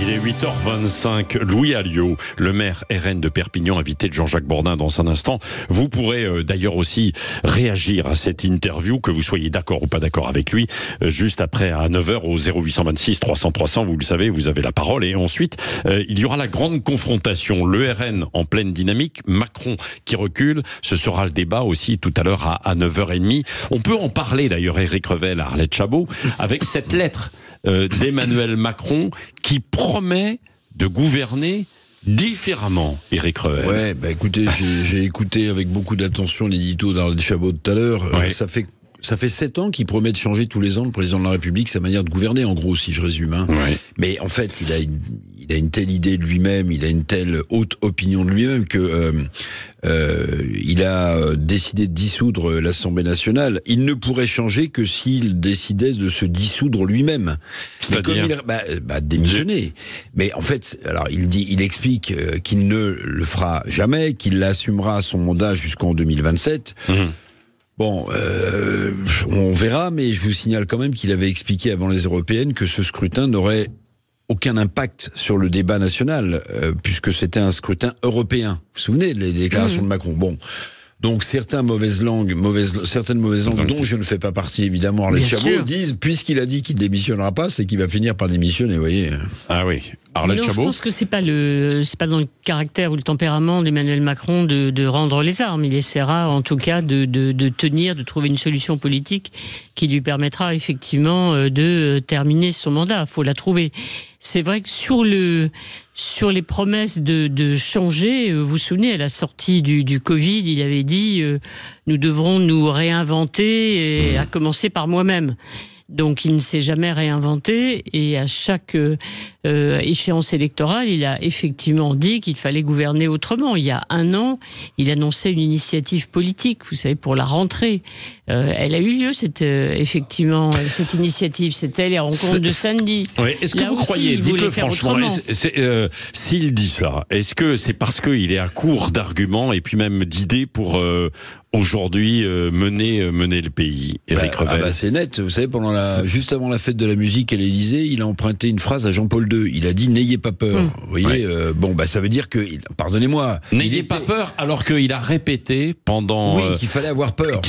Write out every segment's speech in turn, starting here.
Il est 8h25. Louis Alliot, le maire RN de Perpignan, invité de Jean-Jacques Bourdin dans un instant. Vous pourrez d'ailleurs aussi réagir à cette interview, que vous soyez d'accord ou pas d'accord avec lui, juste après à 9h au 0826 300 300. Vous le savez, vous avez la parole. Et ensuite, il y aura la grande confrontation. Le RN en pleine dynamique, Macron qui recule. Ce sera le débat aussi tout à l'heure à 9h30. On peut en parler d'ailleurs, Éric Revel, à Arlette Chabot, avec cette lettre d'Emmanuel Macron qui promet de gouverner différemment, Éric Revel. Ouais, bah écoutez, j'ai écouté avec beaucoup d'attention l'édito d'Arlette Chabot tout à l'heure. Ouais. Ça fait 7 ans qu'il promet de changer tous les ans, le président de la République, sa manière de gouverner, en gros, si je résume. Hein. Ouais. Mais en fait, il a une telle idée de lui-même, il a une telle haute opinion de lui-même que il a décidé de dissoudre l'Assemblée nationale. Il ne pourrait changer que s'il décidait de se dissoudre lui-même. C'est-à-dire démissionner. Mais en fait, alors il explique qu'il ne le fera jamais, qu'il assumera son mandat jusqu'en 2027. Bon, on verra, mais je vous signale quand même qu'il avait expliqué avant les européennes que ce scrutin n'aurait aucun impact sur le débat national, puisque c'était un scrutin européen. Vous vous souvenez des déclarations de Macron? Bon. Donc certaines mauvaises langues, dont je ne fais pas partie évidemment, Arlette Chabot, disent, puisqu'il a dit qu'il démissionnera pas, c'est qu'il va finir par démissionner, vous voyez. Ah oui. Arlette Chabot. Je pense que c'est pas dans le caractère ou le tempérament d'Emmanuel Macron de rendre les armes. Il essaiera en tout cas de tenir, de trouver une solution politique qui lui permettra effectivement de terminer son mandat. Il faut la trouver. C'est vrai que sur les promesses de changer, vous vous souvenez, à la sortie du Covid, il avait dit nous devrons nous réinventer, et à commencer par moi-même. Donc il ne s'est jamais réinventé, et à chaque échéance électorale, il a effectivement dit qu'il fallait gouverner autrement. Il y a 1 an, il annonçait une initiative politique, vous savez, pour la rentrée. Elle a eu lieu, effectivement, cette initiative. C'était les rencontres de samedi. Oui. Est-ce que vous croyez, dites-le franchement, s'il dit ça, est-ce que c'est parce qu'il est à court d'arguments et puis même d'idées pour aujourd'hui mener le pays, Éric Revel? C'est net. Vous savez, juste avant la fête de la musique à l'Élysée, il a emprunté une phrase à Jean-Paul II. Il a dit « N'ayez pas peur ». Vous voyez, ça veut dire que, pardonnez-moi... N'ayez pas peur, alors qu'il a répété pendant... Oui, qu'il fallait avoir peur.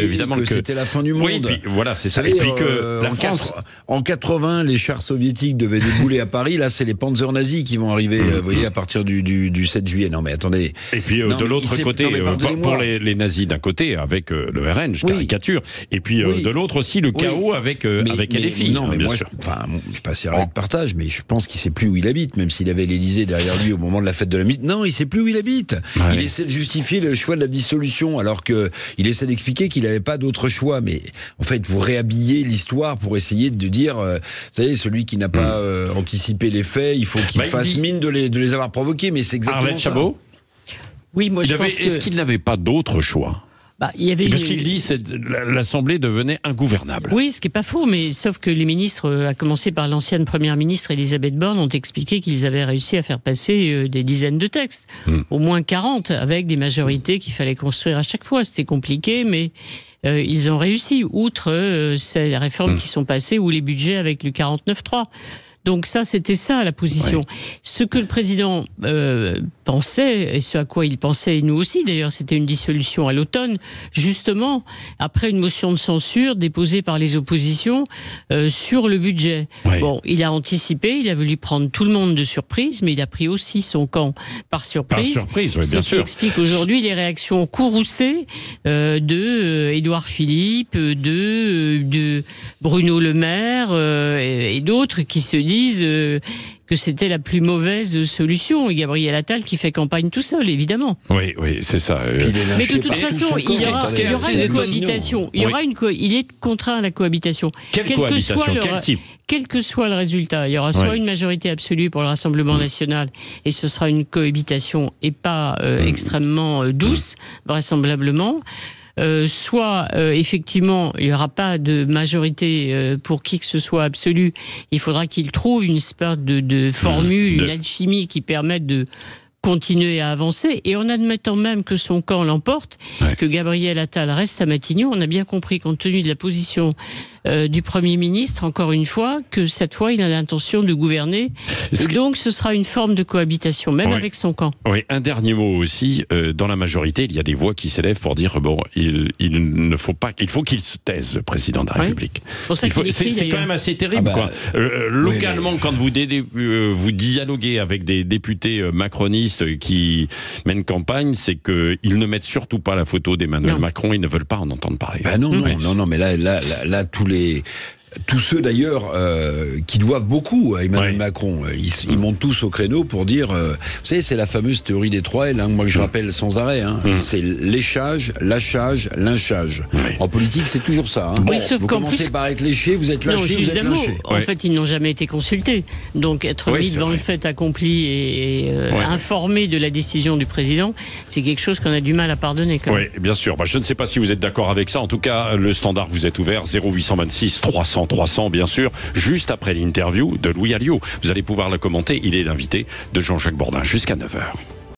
Évidemment que c'était la fin du monde. Oui, puis, voilà, c'est ça. Et puis que la France... En 80, les chars soviétiques devaient débouler à Paris. Là, c'est les panzers nazis qui vont arriver, vous voyez, à partir du 7 juillet. Non, mais attendez... Et puis, de l'autre côté, pour les nazis d'un côté, avec le RN, je caricature. Et puis, de l'autre aussi, le chaos avec LFI. Non, mais bien sûr. Je ne sais pas si Arlette partage, mais je pense qu'il ne sait plus où il habite, même s'il avait l'Élysée derrière lui au moment de la fête de la musique. Non, il ne sait plus où il habite. Ouais. Il essaie de justifier le choix de la dissolution, alors qu'il essaie d'expliquer qu'il n'avait pas d'autre choix. Mais en fait, vous réhabillez l'histoire pour essayer de dire, vous savez, celui qui n'a pas anticipé les faits, il faut qu'il fasse mine de les avoir provoqués. Mais c'est exactement Arlette Chabot. Oui, moi je pense que... Est-ce qu'il n'avait pas d'autre choix? Parce qu'il dit que l'Assemblée devenait ingouvernable. Oui, ce qui n'est pas faux, mais sauf que les ministres, à commencer par l'ancienne première ministre Elisabeth Borne, ont expliqué qu'ils avaient réussi à faire passer des dizaines de textes, au moins 40, avec des majorités qu'il fallait construire à chaque fois. C'était compliqué, mais ils ont réussi, outre ces réformes qui sont passées, ou les budgets avec le 49.3. Donc c'était ça la position. Ouais. Ce que le président pensait, et ce à quoi il pensait, et nous aussi d'ailleurs, c'était une dissolution à l'automne, justement, après une motion de censure déposée par les oppositions sur le budget. Ouais. Bon, il a anticipé, il a voulu prendre tout le monde de surprise, mais il a pris aussi son camp par surprise. Par surprise, oui, bien sûr. Ce qui explique aujourd'hui les réactions courroucées de Édouard Philippe, de Bruno Le Maire et d'autres qui se disent que c'était la plus mauvaise solution. Et Gabriel Attal qui fait campagne tout seul, évidemment. Oui, c'est ça. Mais de toute façon, il y aura une cohabitation. Il est contraint à la cohabitation. Quelle cohabitation? Quel type? Quel que soit le résultat, il y aura soit une majorité absolue pour le Rassemblement national, et ce sera une cohabitation et pas extrêmement douce, vraisemblablement. Soit effectivement il n'y aura pas de majorité pour qui que ce soit absolue, il faudra qu'il trouve une espèce de formule, une alchimie qui permette de continuer à avancer, et en admettant même que son camp l'emporte, que Gabriel Attal reste à Matignon. On a bien compris, compte tenu de la position du Premier ministre, encore une fois, que cette fois, il a l'intention de gouverner. Et donc, ce sera une forme de cohabitation, même avec son camp. Oui, un dernier mot aussi. Dans la majorité, il y a des voix qui s'élèvent pour dire bon, il faut qu'il se taise, le président de la République. C'est quand même assez terrible, quoi. Localement, quand vous dialoguez avec des députés macronistes qui mènent campagne, c'est qu'ils ne mettent surtout pas la photo d'Emmanuel Macron. Ils ne veulent pas en entendre parler. Non, mais là, tous ceux d'ailleurs qui doivent beaucoup à Emmanuel Macron, ils montent tous au créneau pour dire, vous savez, c'est la fameuse théorie des 3 L, moi que je rappelle sans arrêt, c'est léchage, lâchage, lynchage. En politique, c'est toujours ça. Sauf vous commencez par être léché, vous êtes lâché, vous êtes lynché. En fait, ils n'ont jamais été consultés. Donc être mis devant le fait accompli et informé de la décision du président, c'est quelque chose qu'on a du mal à pardonner. Oui, bien sûr. Je ne sais pas si vous êtes d'accord avec ça. En tout cas, le standard vous est ouvert, 0826 300 300, bien sûr, juste après l'interview de Louis Alliot. Vous allez pouvoir la commenter. Il est l'invité de Jean-Jacques Bourdin jusqu'à 9h.